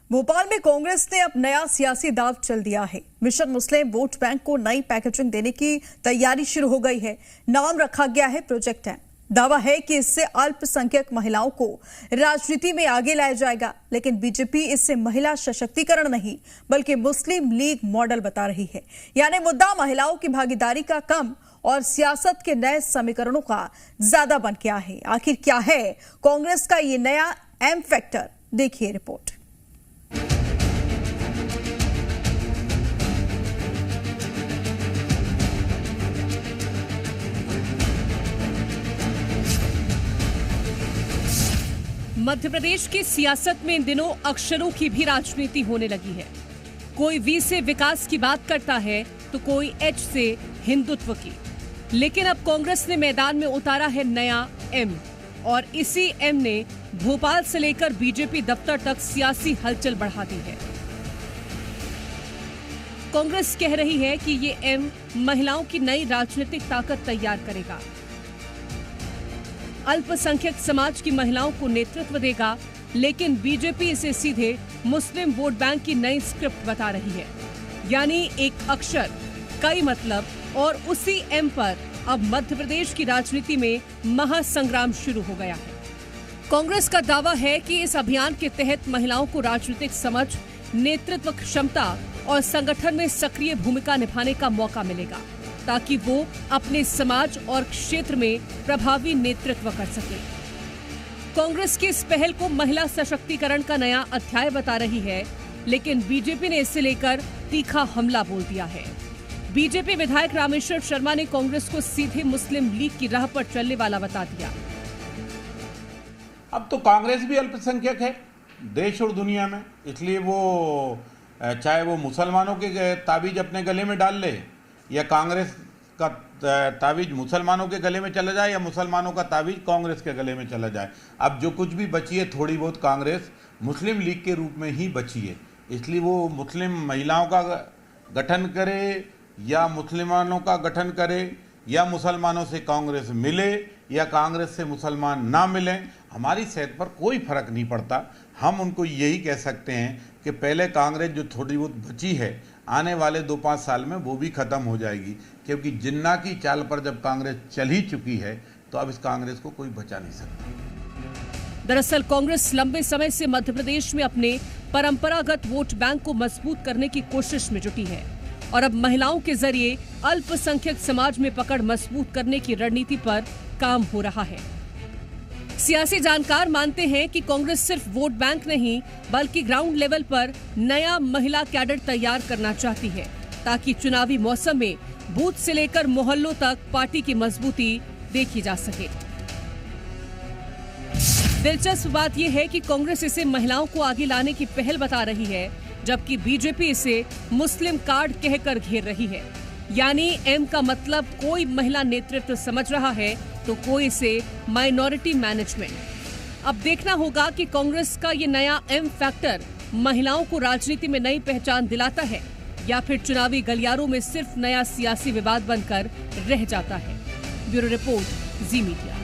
भोपाल में कांग्रेस ने अब नया सियासी दांव चल दिया है। मिशन मुस्लिम वोट बैंक को नई पैकेजिंग देने की तैयारी शुरू हो गई है। नाम रखा गया है प्रोजेक्ट एम। दावा है कि इससे अल्पसंख्यक महिलाओं को राजनीति में आगे लाया जाएगा, लेकिन बीजेपी इससे महिला सशक्तिकरण नहीं बल्कि मुस्लिम लीग मॉडल बता रही है। यानी मुद्दा महिलाओं की भागीदारी का कम और सियासत के नए समीकरणों का ज्यादा बन गया है। आखिर क्या है कांग्रेस का ये नया एम फैक्टर, देखिए रिपोर्ट। मध्य प्रदेश की सियासत में इन दिनों अक्षरों की भी राजनीति होने लगी है। कोई वी से विकास की बात करता है तो कोई एच से हिंदुत्व की, लेकिन अब कांग्रेस ने मैदान में उतारा है नया एम, और इसी एम ने भोपाल से लेकर बीजेपी दफ्तर तक सियासी हलचल बढ़ा दी है। कांग्रेस कह रही है कि ये एम महिलाओं की नई राजनीतिक ताकत तैयार करेगा, अल्पसंख्यक समाज की महिलाओं को नेतृत्व देगा, लेकिन बीजेपी इसे सीधे मुस्लिम वोट बैंक की नई स्क्रिप्ट बता रही है। यानी एक अक्षर कई मतलब, और उसी एम पर अब मध्य प्रदेश की राजनीति में महासंग्राम शुरू हो गया है। कांग्रेस का दावा है कि इस अभियान के तहत महिलाओं को राजनीतिक समझ, नेतृत्व क्षमता और संगठन में सक्रिय भूमिका निभाने का मौका मिलेगा, ताकि वो अपने समाज और क्षेत्र में प्रभावी नेतृत्व कर सके। कांग्रेस की इस पहल को महिला सशक्तिकरण का नया अध्याय बता रही है, लेकिन बीजेपी ने इसे लेकर तीखा हमला बोल दिया है। बीजेपी विधायक रामेश्वर शर्मा ने कांग्रेस को सीधे मुस्लिम लीग की राह पर चलने वाला बता दिया। अब तो कांग्रेस भी अल्पसंख्यक है देश और दुनिया में, इसलिए वो चाहे वो मुसलमानों के ताबीज अपने गले में डाल ले, या कांग्रेस का ताबीज मुसलमानों के गले में चला जाए, या मुसलमानों का ताबीज कांग्रेस के गले में चला जाए। अब जो कुछ भी बची है थोड़ी बहुत कांग्रेस मुस्लिम लीग के रूप में ही बची है, इसलिए वो मुस्लिम महिलाओं का गठन करे या मुसलमानों का गठन करे, या मुसलमानों से कांग्रेस मिले या कांग्रेस से मुसलमान ना मिले, हमारी सेहत पर कोई फर्क नहीं पड़ता। हम उनको यही कह सकते हैं कि पहले कांग्रेस जो थोड़ी बहुत बची है आने वाले 2-5 साल में वो भी खत्म हो जाएगी, क्योंकि जिन्ना की चाल पर जब कांग्रेस चल ही चुकी है तो अब इस कांग्रेस को कोई बचा नहीं सकता। दरअसल कांग्रेस लंबे समय से मध्य प्रदेश में अपने परंपरागत वोट बैंक को मजबूत करने की कोशिश में जुटी है, और अब महिलाओं के जरिए अल्पसंख्यक समाज में पकड़ मजबूत करने की रणनीति पर काम हो रहा है। सियासी जानकार मानते हैं कि कांग्रेस सिर्फ वोट बैंक नहीं बल्कि ग्राउंड लेवल पर नया महिला कैडर तैयार करना चाहती है, ताकि चुनावी मौसम में बूथ से लेकर मोहल्लों तक पार्टी की मजबूती देखी जा सके। दिलचस्प बात यह है कि कांग्रेस इसे महिलाओं को आगे लाने की पहल बता रही है, जबकि बीजेपी इसे मुस्लिम कार्ड कहकर घेर रही है। यानी एम का मतलब कोई महिला नेतृत्व समझ रहा है तो कोई इसे माइनॉरिटी मैनेजमेंट। अब देखना होगा कि कांग्रेस का ये नया एम फैक्टर महिलाओं को राजनीति में नई पहचान दिलाता है या फिर चुनावी गलियारों में सिर्फ नया सियासी विवाद बनकर रह जाता है। ब्यूरो रिपोर्ट, जी मीडिया।